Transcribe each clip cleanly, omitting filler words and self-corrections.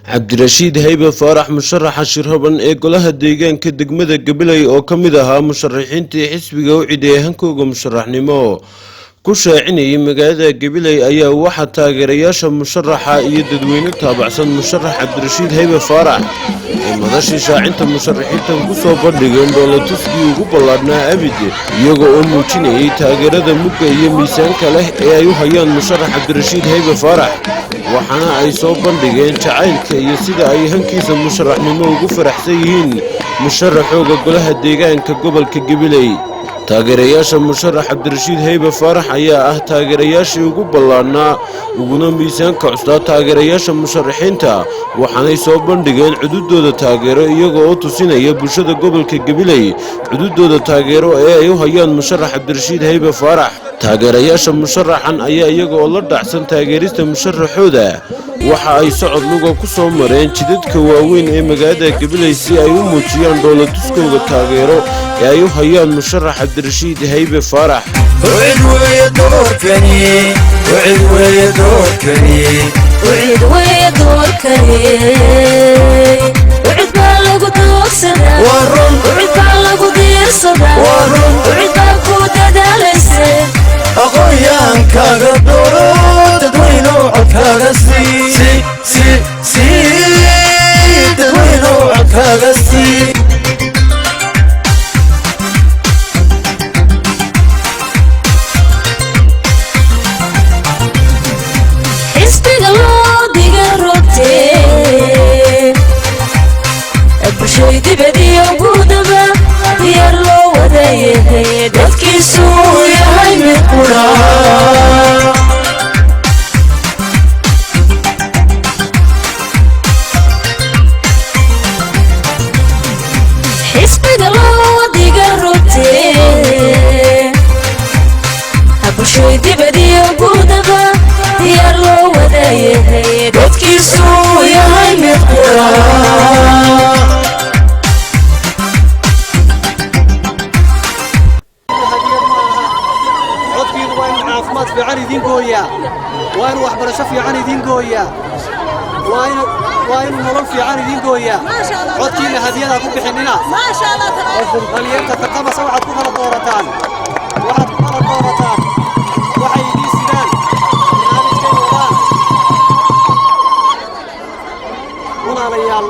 cabdirashiid haybe faarax musharaxa shirhaban ee golaha deegaanka degmada Gabiley oo ka mid ahaa musharaxiintii xisbiga u ciiday hankooga musharaxnimo ku shaacinayay magaalada Gabiley ayaa waxa taageerayaasha musharaxa iyo dadweyne taabacsan musharax cabdirashiid haybe faarax ee madashii shaacinta musharaxiintan ku soo bandhigeen dowladtuskii ugu ballaadhnaa abid iyaga oo muujinayay taageerada mugga iyo miisaanka leh ee ay u hayaan musharax cabdirashiid haybe faarax waxaana ay soo bandhigeen jacaylka iyo sida ay hankiisa musharaxnimo ugu faraxsan yihiin musharaxooga golaha deegaanka gobolka Gabiley taageerayaasha musharax cabdirashiid haybe faarax ayaa ah taageerayaashii ugu ballaadhnaa uguna miisaanka custaa taageerayaasha musharaxiinta waxaanay soo bandhigeen cududooda taageero iyaga oo tusinaya bulshada gobolka Gabiley cududooda taageero ee ay u hayaan musharax cabdirashiid haybe faarax taageerayaasha musharaxan ayaa iyaga oo la dhacsan taageerista musharaxooda waxa ay socod luga ku soo mareen jidadka waaweyn ee magaalada Gabiley si ay u muujiyaan dowladtuskooda taageero ee ay u hayaan musharax cabdirashiid haybe faarax وين وحبرشة في عن دين قوية وين نور في عن دين قوية عدتي لهدينا كوب حننا ما شاء الله تبارك مليان تتقام سبعة كفر الدورتان واحد كفر الدورتان وحي دي سنان هنا ريال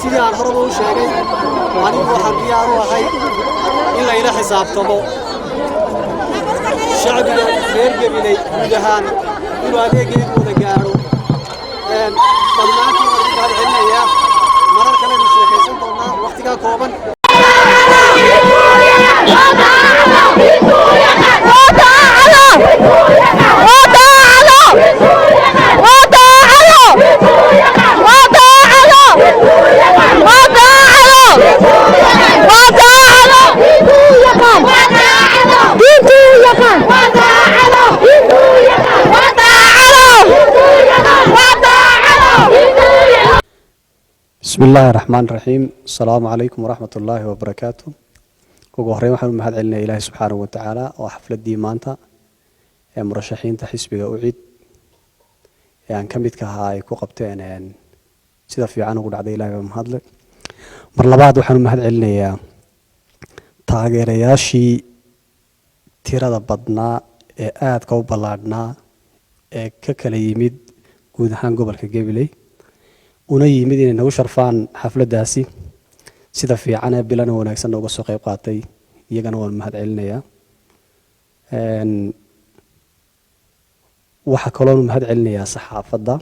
سنان هربوا شيء وعني روح الريال وحي إلا إلى حساب طبو شعبنا غير قبلي ودهان إنه هذا قريب ودقارو فالمعنى هذا علمنا إياه مرر كلام الشيخ يسنطلنا وقتها كوبا بسم الله الرحمن الرحيم السلام عليكم ورحمة الله وبركاته وقهرين وحنا محد علنا إله سبحانه وتعالى وحفلة ديمانتا مرشحين تحسبي أعيد يعني كم بيتكهاي كوقبتين يعني سيدا في عنه قول عدي الله بمهدلك مرلا بعد وحنا محد علنا تاغير ياشي تيرا بدنا آد كو بلادنا ككلي يميد قودهان قبل كجيبلي una yimid inay nagu sharfaan xafladaasi sida fiican ee bilan wanaagsan uga soo qayb qaatay iyagana waan mahad celinayaa waxa kaloon mahad celinayaa saxaafadda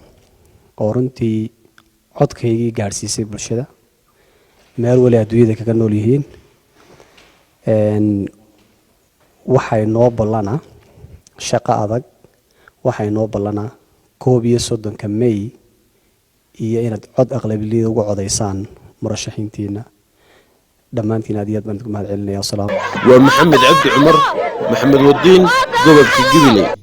oo runtii codkaygii gaarsiisay bulshada meel wali adduunyada kaga nool yihiin waxay noo ballana shaqo adag waxay noo ballana 31 May iyo inaad cod aqlabiyada ugu codeysaan murashaxiintiina dhamaantiin aad baan ku mahad celinayaa salaam waa maxamed cabdi cumar maxamed wadiin gobolka Gabiley